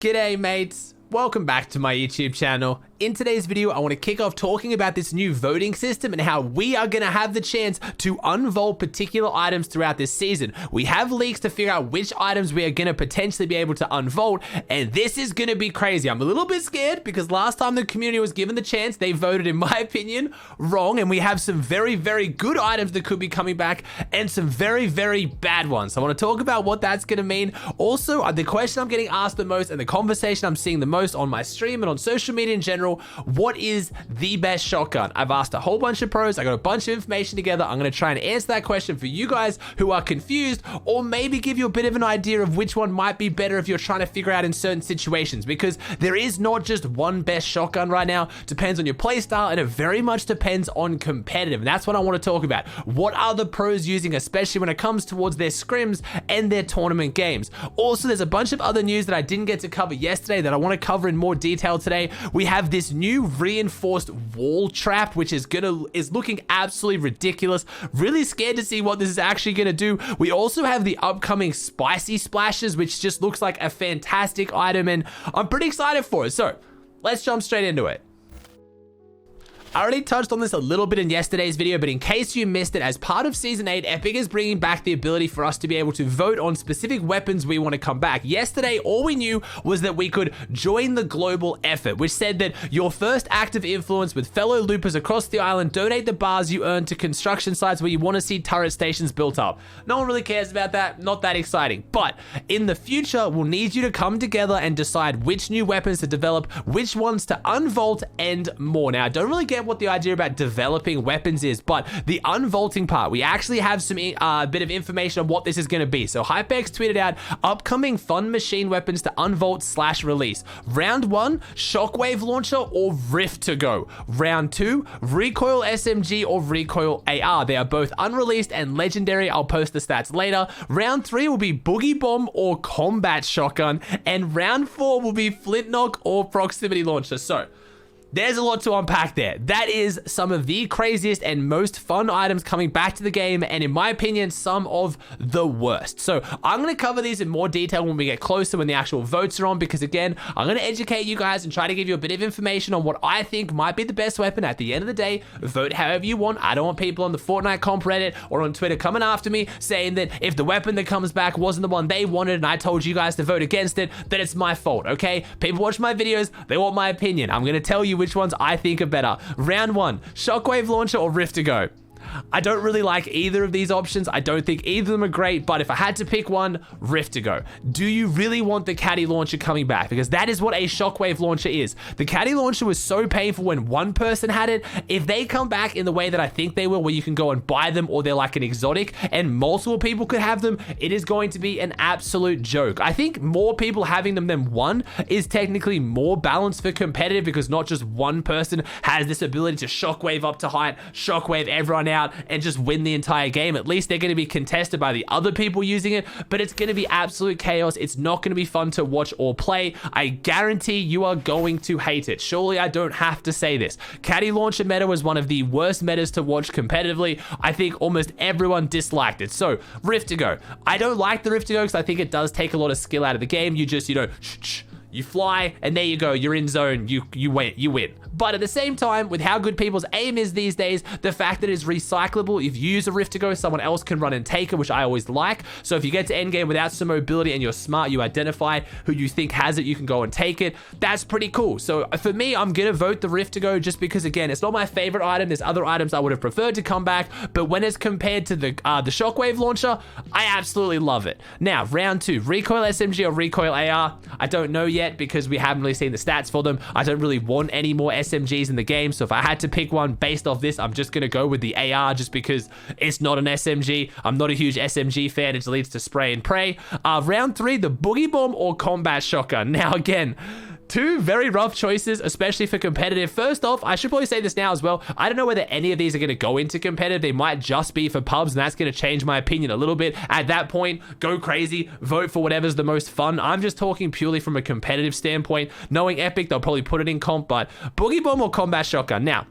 G'day mates, welcome back to my YouTube channel. In today's video, I want to kick off talking about this new voting system and how we are going to have the chance to unvault particular items throughout this season. We have leaks to figure out which items we are going to potentially be able to unvault, and this is going to be crazy. I'm a little bit scared because last time the community was given the chance, they voted, in my opinion, wrong, and we have some very, very good items that could be coming back and some very, very bad ones. So I want to talk about what that's going to mean. Also, the question I'm getting asked the most and the conversation I'm seeing the most on my stream and on social media in general, what is the best shotgun? I've asked a whole bunch of pros. I got a bunch of information together. I'm going to try and answer that question for you guys who are confused, or maybe give you a bit of an idea of which one might be better if you're trying to figure out in certain situations, because there is not just one best shotgun right now. It depends on your playstyle, and it very much depends on competitive, and that's what I want to talk about. What are the pros using, especially when it comes towards their scrims and their tournament games? Also, there's a bunch of other news that I didn't get to cover yesterday that I want to cover in more detail today. We have this new reinforced wall trap, which is looking absolutely ridiculous. Really scared to see what this is actually gonna do. We also have the upcoming spicy splashes, which just looks like a fantastic item, and I'm pretty excited for it. So let's jump straight into it. I already touched on this a little bit in yesterday's video, but in case you missed it, as part of Season 8, Epic is bringing back the ability for us to be able to vote on specific weapons we want to come back. Yesterday, all we knew was that we could join the global effort, which said that your first act of influence with fellow loopers across the island, donate the bars you earn to construction sites where you want to see turret stations built up. No one really cares about that, not that exciting. But in the future, we'll need you to come together and decide which new weapons to develop, which ones to unvault, and more. Now, I don't really get what the idea about developing weapons is, but the unvaulting part, we actually have some bit of information on what this is going to be. So HypeX tweeted out upcoming fun machine weapons to unvault / release. Round 1, shockwave launcher or rift to go. Round 2, recoil SMG or recoil AR. They are both unreleased and legendary. I'll post the stats later. Round 3 will be boogie bomb or combat shotgun, and round 4 will be flintlock or proximity launcher. So there's a lot to unpack there. That is some of the craziest and most fun items coming back to the game, and in my opinion, some of the worst. So I'm going to cover these in more detail when we get closer, when the actual votes are on, because again, I'm going to educate you guys and try to give you a bit of information on what I think might be the best weapon. At the end of the day, vote however you want. I don't want people on the Fortnite comp Reddit or on Twitter coming after me saying that if the weapon that comes back wasn't the one they wanted and I told you guys to vote against it, then it's my fault, okay? People watch my videos, they want my opinion. I'm going to tell you which ones I think are better. Round 1, shockwave launcher or rift to go. I don't really like either of these options. I don't think either of them are great, but if I had to pick one, rift to go. Do you really want the caddy launcher coming back? Because that is what a shockwave launcher is. The caddy launcher was so painful when one person had it. If they come back in the way that I think they will, where you can go and buy them, or they're like an exotic and multiple people could have them, it is going to be an absolute joke. I think more people having them than one is technically more balanced for competitive, because not just one person has this ability to shockwave up to height, shockwave everyone out, and just win the entire game. At least they're going to be contested by the other people using it, but it's going to be absolute chaos. It's not going to be fun to watch or play. I guarantee you are going to hate it. Surely I don't have to say this. Caddy launcher meta was one of the worst metas to watch competitively. I think almost everyone disliked it. So rift to go. I don't like the rift to go because I think it does take a lot of skill out of the game. You just, you fly, and there you go. You're in zone. You win. But at the same time, with how good people's aim is these days, the fact that it's recyclable, if you use a rift to go, someone else can run and take it, which I always like. So if you get to endgame without some mobility and you're smart, you identify who you think has it, you can go and take it. That's pretty cool. So for me, I'm gonna vote the rift to go, just because again, it's not my favorite item. There's other items I would have preferred to come back, but when it's compared to the shockwave launcher, I absolutely love it. Now, round 2, recoil SMG or recoil AR. I don't know yet because we haven't really seen the stats for them. I don't really want any more SMGs in the game, so if I had to pick one based off this, I'm just gonna go with the AR, just because it's not an SMG. I'm not a huge SMG fan. It leads to spray and pray. Round 3, the boogie bomb or combat shotgun. Now again, two very rough choices, especially for competitive. First off, I should probably say this now as well. I don't know whether any of these are going to go into competitive. They might just be for pubs, and that's going to change my opinion a little bit. At that point, go crazy, vote for whatever's the most fun. I'm just talking purely from a competitive standpoint. Knowing Epic, they'll probably put it in comp, but boogie bomb or combat shotgun. Now,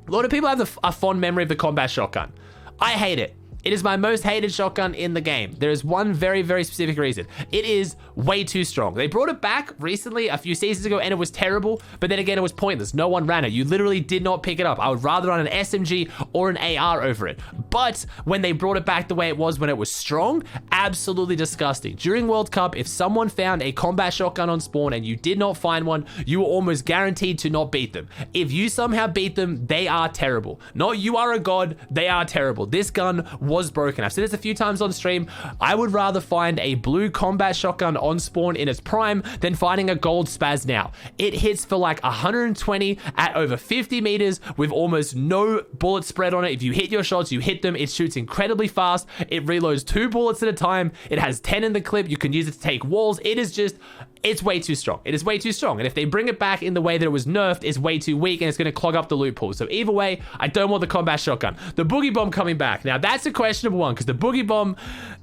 a lot of people have a fond memory of the combat shotgun. I hate it. It is my most hated shotgun in the game. There is one very, very specific reason. It is way too strong. They brought it back recently, a few seasons ago, and it was terrible, but then again, it was pointless. No one ran it. You literally did not pick it up. I would rather run an SMG or an AR over it. But when they brought it back the way it was when it was strong, absolutely disgusting. During World Cup, if someone found a combat shotgun on spawn and you did not find one, you were almost guaranteed to not beat them. If you somehow beat them, they are terrible. Not you are a god, they are terrible. This gun was broken. I've said this a few times on stream. I would rather find a blue combat shotgun on spawn in its prime than finding a gold spaz now. It hits for like 120 at over 50 meters with almost no bullet spread on it. If you hit your shots, you hit them. It shoots incredibly fast. It reloads 2 bullets at a time. It has 10 in the clip. You can use it to take walls. It is just, it's way too strong. It is way too strong. And if they bring it back in the way that it was nerfed, it's way too weak and it's going to clog up the loot pool. So either way, I don't want the combat shotgun. The boogie bomb coming back. Now that's a questionable one because the boogie bomb,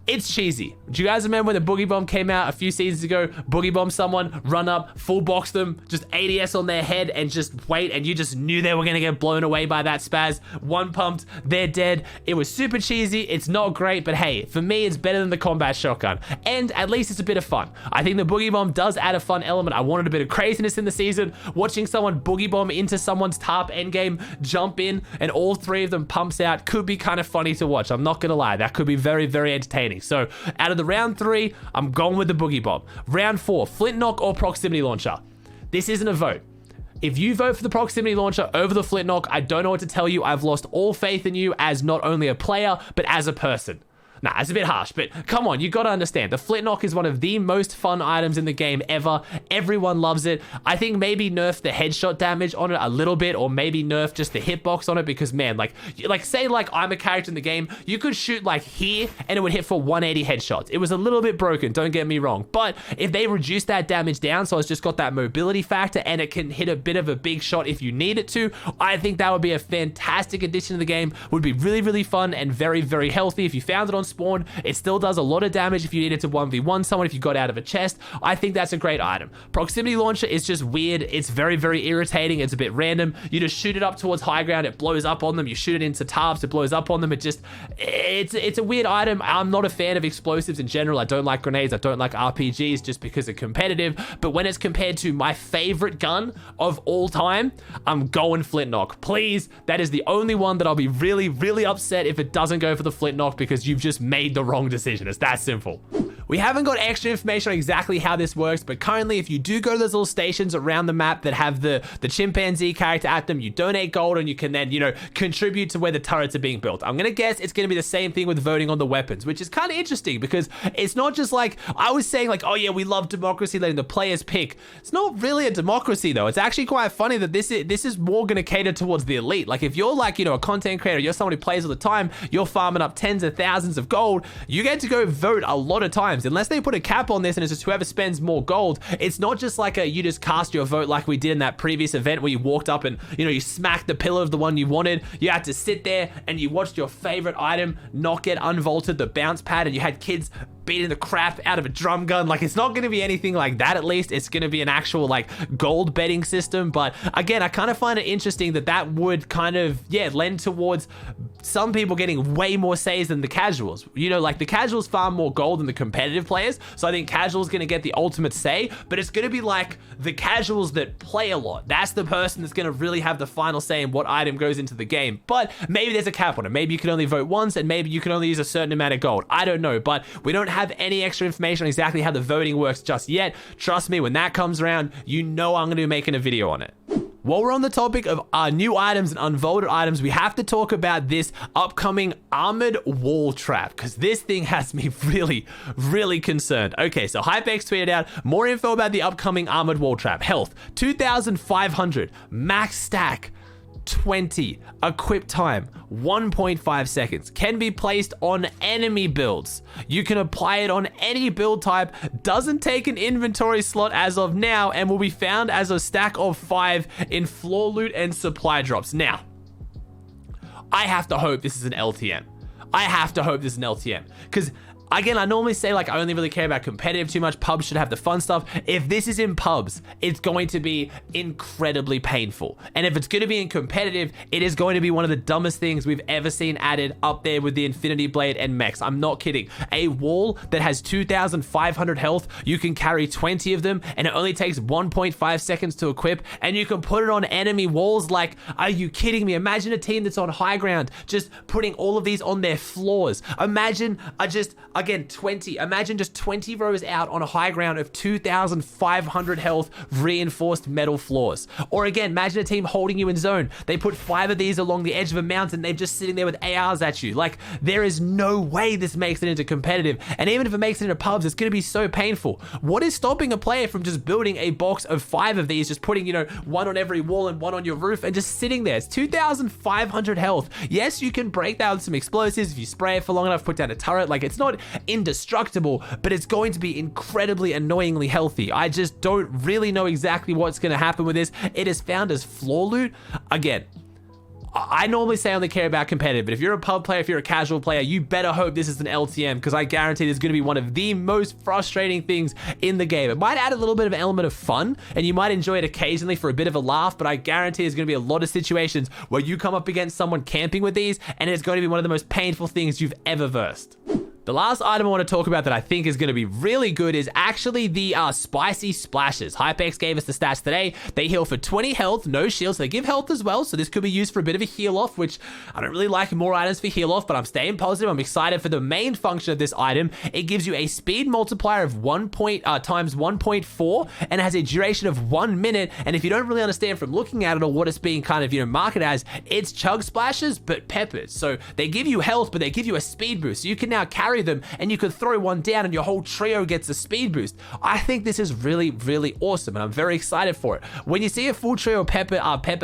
it's cheesy. Do you guys remember when the boogie bomb came out a few seasons ago? Boogie bomb someone, run up, full box them, just ADS on their head and just wait, and you just knew they were going to get blown away by that spaz. One pumped, they're dead. It was super cheesy. It's not great, but hey, for me, it's better than the combat shotgun. And at least it's a bit of fun. I think the boogie bomb does add a fun element. I wanted a bit of craziness in the season. Watching someone boogie bomb into someone's tarp endgame, jump in, and all 3 of them pumps out could be kind of funny to watch. I'm not going to lie. That could be very, very entertaining. So out of the round 3, I'm going with the boogie bomb. Round 4, flint knock or proximity launcher. This isn't a vote. If you vote for the proximity launcher over the flint knock, I don't know what to tell you. I've lost all faith in you as not only a player, but as a person. Nah, it's a bit harsh, but come on, you gotta understand. The flint knock is one of the most fun items in the game ever. Everyone loves it. I think maybe nerf the headshot damage on it a little bit, or maybe nerf just the hitbox on it, because man, like say like I'm a character in the game, you could shoot like here and it would hit for 180 headshots. It was a little bit broken, don't get me wrong, but if they reduce that damage down so it's just got that mobility factor and it can hit a bit of a big shot if you need it to, I think that would be a fantastic addition to the game. Would be really, really fun and very, very healthy. If you found it on spawn, it still does a lot of damage if you needed to 1v1 someone, if you got out of a chest. I think that's a great item. Proximity launcher is just weird. It's very, very irritating. It's a bit random. You just shoot it up towards high ground, it blows up on them. You shoot it into tarps, it blows up on them. It's a weird item. I'm not a fan of explosives in general. I don't like grenades. I don't like RPGs just because they're competitive. But when it's compared to my favorite gun of all time, I'm going flint knock. Please, that is the only one that I'll be really, really upset if it doesn't go for the flint knock, because you've just made the wrong decision. It's that simple. We haven't got extra information on exactly how this works, but currently if you do go to those little stations around the map that have the chimpanzee character at them, you donate gold and you can then, you know, contribute to where the turrets are being built. I'm gonna guess it's gonna be the same thing with voting on the weapons, which is kind of interesting because it's not just like, I was saying like, oh yeah, we love democracy, letting the players pick. It's not really a democracy though. It's actually quite funny that this is more gonna cater towards the elite. Like if you're like, you know, a content creator, you're someone who plays all the time, you're farming up tens of thousands of gold, you get to go vote a lot of times. Unless they put a cap on this and it's just whoever spends more gold, it's not just like a, you just cast your vote like we did in that previous event where you walked up and, you know, you smacked the pillar of the one you wanted. You had to sit there and you watched your favorite item not get unvaulted, the bounce pad, and you had kids beating the crap out of a drum gun. Like, it's not going to be anything like that. At least it's going to be an actual like gold betting system. But again, I kind of find it interesting that that would kind of, yeah, lend towards some people getting way more says than the casuals. You know, like the casuals farm more gold than the competitive players. So I think casuals going to get the ultimate say, but it's going to be like the casuals that play a lot. That's the person that's going to really have the final say in what item goes into the game. But maybe there's a cap on it. Maybe you can only vote once and maybe you can only use a certain amount of gold. I don't know, but we don't have any extra information on exactly how the voting works just yet. Trust me, when that comes around, you know I'm going to be making a video on it. While we're on the topic of new items and unvaulted items, we have to talk about this upcoming armored wall trap, because this thing has me really, really concerned. Okay, so HypeX tweeted out more info about the upcoming armored wall trap. Health, 2,500. Max stack, 20. Equip time, 1.5 seconds. Can be placed on enemy builds. You can apply it on any build type. Doesn't take an inventory slot as of now and will be found as a stack of 5 in floor loot and supply drops. Now, I have to hope this is an LTM. I have to hope this is an LTM because Again, I normally say like I only really care about competitive too much. Pubs should have the fun stuff. If this is in pubs, it's going to be incredibly painful. And if it's going to be in competitive, it is going to be one of the dumbest things we've ever seen added, up there with the Infinity Blade and mechs. I'm not kidding. A wall that has 2,500 health, you can carry 20 of them, and it only takes 1.5 seconds to equip, and you can put it on enemy walls. Like, are you kidding me? Imagine a team that's on high ground just putting all of these on their floors. Imagine again 20. Imagine just 20 rows out on a high ground of 2,500 health reinforced metal floors. Or again, imagine a team holding you in zone. They put 5 of these along the edge of a mountain. They're just sitting there with ARs at you. Like, there is no way this makes it into competitive. And even if it makes it into pubs, it's going to be so painful. What is stopping a player from just building a box of 5 of these, just putting, you know, 1 on every wall and 1 on your roof and just sitting there? It's 2,500 health. Yes, you can break down some explosives if you spray it for long enough, put down a turret. Like, it's not indestructible, but it's going to be incredibly annoyingly healthy. I just don't really know exactly what's going to happen with this. It is found as floor loot. Again, I normally say I only care about competitive, but if you're a pub player, if you're a casual player, you better hope this is an LTM, because I guarantee it's going to be one of the most frustrating things in the game. It might add a little bit of an element of fun, and you might enjoy it occasionally for a bit of a laugh, but I guarantee there's going to be a lot of situations where you come up against someone camping with these, and it's going to be one of the most painful things you've ever versed. The last item I want to talk about that I think is going to be really good is actually the spicy splashes. Hypex gave us the stats today. They heal for 20 health, no shields. They give health as well, so this could be used for a bit of a heal off, which I don't really like more items for heal off, but I'm staying positive. I'm excited for the main function of this item. It gives you a speed multiplier of times 1.4 and has a duration of 1 minute. And if you don't really understand from looking at it or what it's being kind of, you know, marketed as, it's chug splashes but peppers. So they give you health, but they give you a speed boost. So you can now carry them and you could throw one down and your whole trio gets a speed boost. I think this is really, really awesome, and I'm very excited for it. When you see a full trio of peppered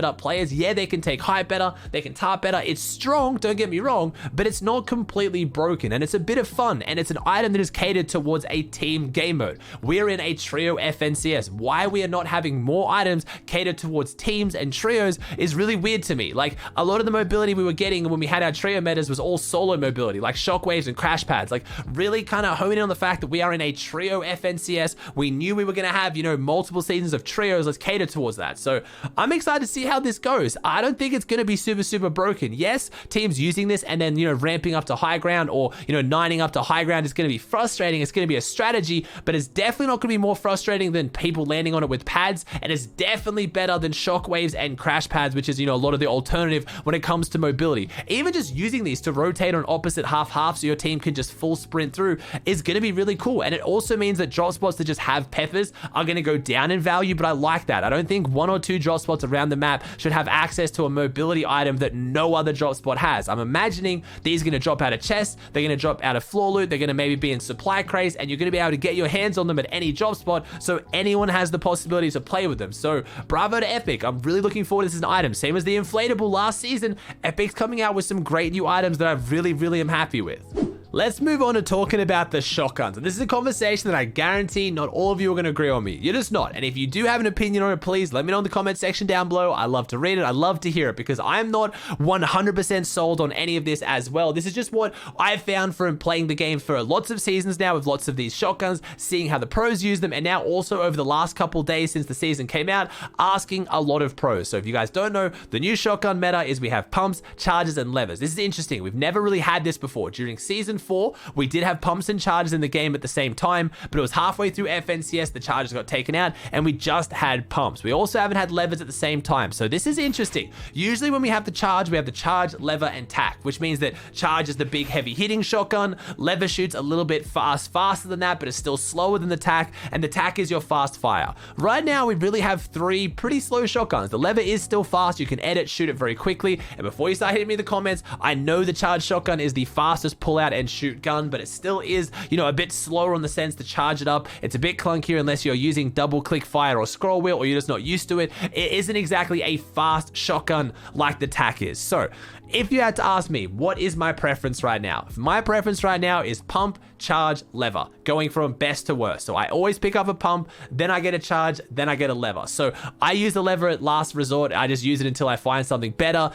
up players, yeah, they can take height better, they can tart better. It's strong, don't get me wrong, but it's not completely broken, and it's a bit of fun, and it's an item that is catered towards a team game mode. We're in a trio FNCS. Why we are not having more items catered towards teams and trios is really weird to me. Like, a lot of the mobility we were getting when we had our trio metas was all solo mobility, like shockwaves and crash pads. Like, really kind of hone in on the fact that we are in a trio FNCS. We knew we were going to have, you know, multiple seasons of trios. Let's cater towards that. So I'm excited to see how this goes. I don't think it's going to be super, super broken. Yes, teams using this and then, you know, ramping up to high ground or, you know, nining up to high ground is going to be frustrating. It's going to be a strategy, but it's definitely not going to be more frustrating than people landing on it with pads. And it's definitely better than shockwaves and crash pads, which is, you know, a lot of the alternative when it comes to mobility. Even just using these to rotate on opposite half so your team can just full sprint through is going to be really cool. And it also means that drop spots that just have peppers are going to go down in value, but I like that. I don't think 1 or 2 drop spots around the map should have access to a mobility item that no other drop spot has. I'm imagining these are going to drop out of chests, they're going to drop out of floor loot, they're going to maybe be in supply crates, and you're going to be able to get your hands on them at any drop spot, so anyone has the possibility to play with them. So bravo to Epic. I'm really looking forward to this as an item. Same as the inflatable last season, Epic's coming out with some great new items that I really am happy with. Let's move on to talking about the shotguns. And this is a conversation that I guarantee not all of you are going to agree on me. You're just not. And if you do have an opinion on it, please let me know in the comment section down below. I love to read it. I love to hear it, because I'm not 100% sold on any of this as well. This is just what I've found from playing the game for lots of seasons now with lots of these shotguns, seeing how the pros use them, and now also over the last couple days since the season came out, asking a lot of pros. So if you guys don't know, the new shotgun meta is we have pumps, charges, and levers. This is interesting. We've never really had this before. During season 4, we did have pumps and charges in the game at the same time, but it was halfway through FNCS, the charges got taken out, and we just had pumps. We also haven't had levers at the same time, so this is interesting. Usually when we have the charge, lever, and tack, which means that charge is the big heavy hitting shotgun, lever shoots a little bit faster than that, but it's still slower than the tack, and the tack is your fast fire. Right now, we really have 3 pretty slow shotguns. The lever is still fast, you can edit, shoot it very quickly, and before you start hitting me in the comments, I know the charge shotgun is the fastest pull out and shoot gun, but it still is, you know, a bit slower on the sense to charge it up. It's a bit clunkier unless you're using double click fire or scroll wheel, or you're just not used to it. It isn't exactly a fast shotgun like the tack is. So if you had to ask me, what is my preference right now? My preference right now is pump, charge, lever, going from best to worst. So I always pick up a pump, then I get a charge, then I get a lever. So I use the lever at last resort. I just use it until I find something better.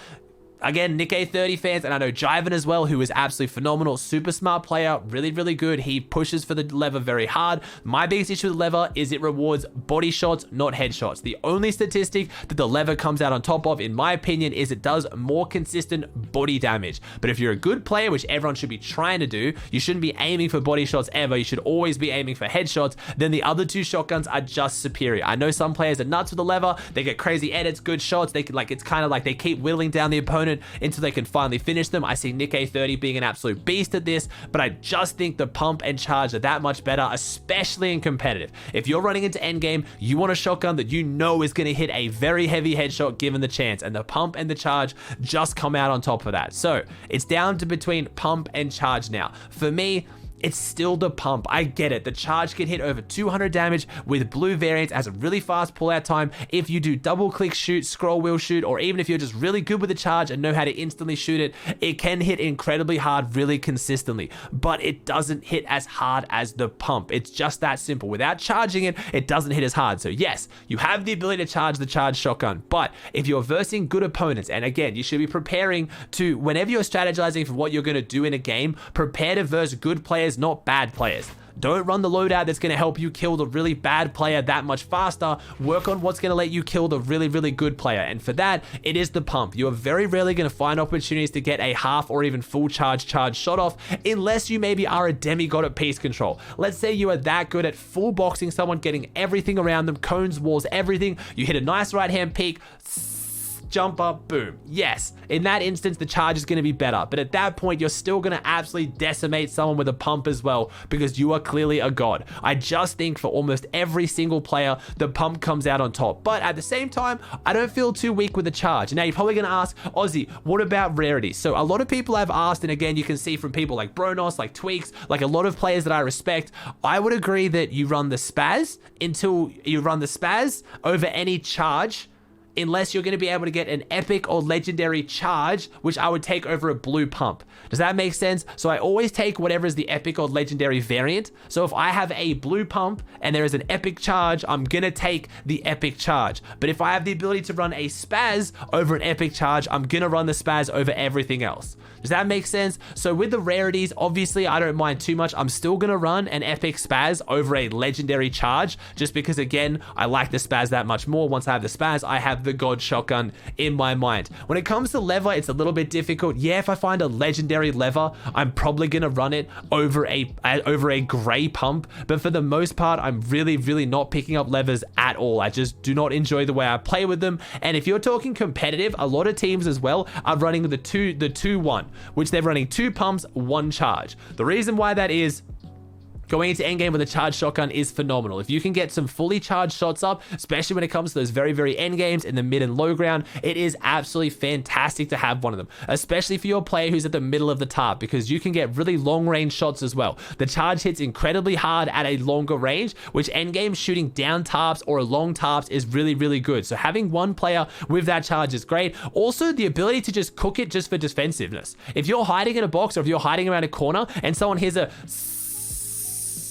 again, Nick A30 fans, and I know Jiven as well, who is absolutely phenomenal, super smart player, really, really good. He pushes for the lever very hard. My biggest issue with the lever is it rewards body shots, not headshots. The only statistic that the lever comes out on top of, in my opinion, is it does more consistent body damage. But if you're a good player, which everyone should be trying to do, you shouldn't be aiming for body shots ever. You should always be aiming for headshots. Then the other two shotguns are just superior. I know some players are nuts with the lever. They get crazy edits, good shots. They can, like, it's kind of like they keep whittling down the opponent until they can finally finish them. I see Nick A30 being an absolute beast at this, but I just think the pump and charge are that much better, especially in competitive. If you're running into endgame, you want a shotgun that you know is going to hit a very heavy headshot given the chance, and the pump and the charge just come out on top of that. So it's down to between pump and charge now. For me, it's still the pump. I get it. The charge can hit over 200 damage with blue variants, as a really fast pullout time. If you do double click shoot, scroll wheel shoot, or even if you're just really good with the charge and know how to instantly shoot it, it can hit incredibly hard really consistently, but it doesn't hit as hard as the pump. It's just that simple. Without charging it, it doesn't hit as hard. So yes, you have the ability to charge the charged shotgun, but if you're versing good opponents, and again, you should be preparing to, whenever you're strategizing for what you're going to do in a game, prepare to verse good players, not bad players. Don't run the loadout that's going to help you kill the really bad player that much faster. Work on what's going to let you kill the really, really good player. And for that, it is the pump. You are very rarely going to find opportunities to get a half or even full charge shot off, unless you maybe are a demigod at piece control. Let's say you are that good at full boxing someone, getting everything around them, cones, walls, everything. You hit a nice right hand peek, jump up, boom. Yes, in that instance, the charge is going to be better. But at that point, you're still going to absolutely decimate someone with a pump as well, because you are clearly a god. I just think for almost every single player, the pump comes out on top. But at the same time, I don't feel too weak with the charge. Now, you're probably going to ask, Aussie, what about rarity? So a lot of people have asked, and again, you can see from people like Bronos, like Tweaks, like a lot of players that I respect, I would agree that you run the spaz until you run the spaz over any charge, unless you're going to be able to get an epic or legendary charge, which I would take over a blue pump. Does that make sense? So I always take whatever is the epic or legendary variant. So if I have a blue pump and there is an epic charge, I'm going to take the epic charge. But if I have the ability to run a spaz over an epic charge, I'm going to run the spaz over everything else. Does that make sense? So with the rarities, obviously I don't mind too much. I'm still going to run an epic spaz over a legendary charge, just because, again, I like the spaz that much more. Once I have the spaz, I have the god shotgun in my mind. When it comes to lever, it's a little bit difficult. Yeah, if I find a legendary lever, I'm probably going to run it over a gray pump. But for the most part, I'm really, really not picking up levers at all. I just do not enjoy the way I play with them. And if you're talking competitive, a lot of teams as well are running the 2-1, which they're running 2 pumps, 1 charge. The reason why that is, going into endgame with a charged shotgun is phenomenal. If you can get some fully charged shots up, especially when it comes to those very, very end games in the mid and low ground, it is absolutely fantastic to have one of them, especially for your player who's at the middle of the tarp, because you can get really long range shots as well. The charge hits incredibly hard at a longer range, which end game shooting down tarps or long tarps is really, really good. So having one player with that charge is great. Also, the ability to just cook it just for defensiveness. If you're hiding in a box or if you're hiding around a corner and someone hears a,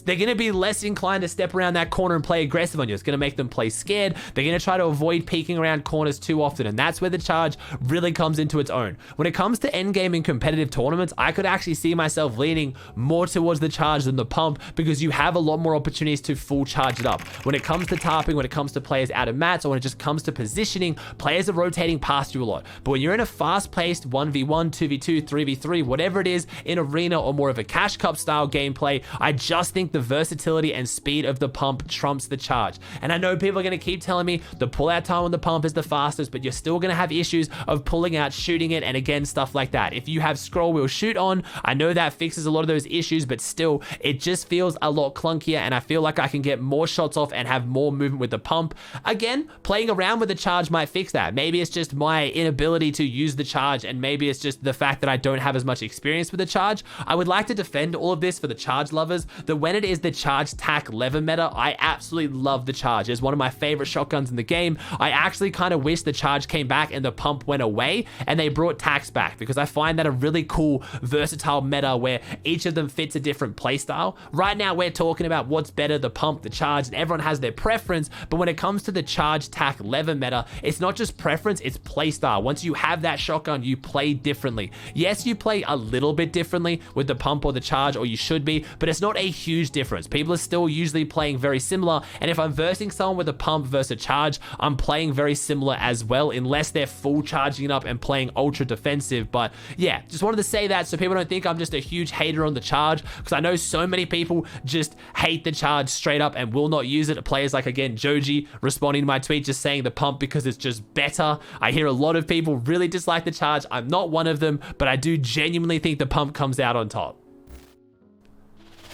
they're going to be less inclined to step around that corner and play aggressive on you. It's going to make them play scared. They're going to try to avoid peeking around corners too often, and that's where the charge really comes into its own. When it comes to endgame in competitive tournaments, I could actually see myself leaning more towards the charge than the pump, because you have a lot more opportunities to full charge it up. When it comes to tarping, when it comes to players out of mats, or when it just comes to positioning, players are rotating past you a lot. But when you're in a fast-paced 1v1, 2v2, 3v3, whatever it is, in arena or more of a cash cup style gameplay, I just think the versatility and speed of the pump trumps the charge. And I know people are going to keep telling me the pullout time on the pump is the fastest, but you're still going to have issues of pulling out, shooting it, and again, stuff like that. If you have scroll wheel shoot on, I know that fixes a lot of those issues, but still, it just feels a lot clunkier, and I feel like I can get more shots off and have more movement with the pump. Again, playing around with the charge might fix that. Maybe it's just my inability to use the charge, and maybe it's just the fact that I don't have as much experience with the charge. I would like to defend all of this for the charge lovers, that when it Granted, is the charge tack lever meta. I absolutely love the charge. It's one of my favorite shotguns in the game. I actually kind of wish the charge came back and the pump went away and they brought tacks back, because I find that a really cool, versatile meta where each of them fits a different playstyle. Right now, we're talking about what's better, the pump, the charge, and everyone has their preference. But when it comes to the charge tack lever meta, it's not just preference, it's playstyle. Once you have that shotgun, you play differently. Yes, you play a little bit differently with the pump or the charge, or you should be, but it's not a huge difference. People are still usually playing very similar, and if I'm versing someone with a pump versus a charge, I'm playing very similar as well, unless they're full charging it up and playing ultra defensive. But yeah, just wanted to say that so people don't think I'm just a huge hater on the charge, because I know so many people just hate the charge straight up and will not use it. Players like, again, Joji responding to my tweet just saying the pump because it's just better. I hear a lot of people really dislike the charge. I'm not one of them, but I do genuinely think the pump comes out on top.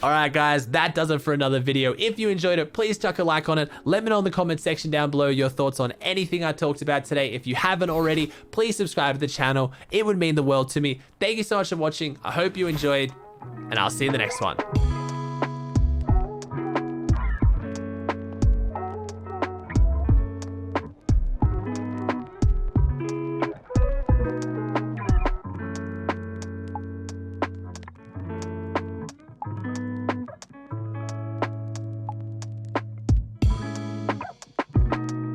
Alright guys, that does it for another video. If you enjoyed it, please chuck a like on it. Let me know in the comment section down below your thoughts on anything I talked about today. If you haven't already, please subscribe to the channel. It would mean the world to me. Thank you so much for watching. I hope you enjoyed, and I'll see you in the next one.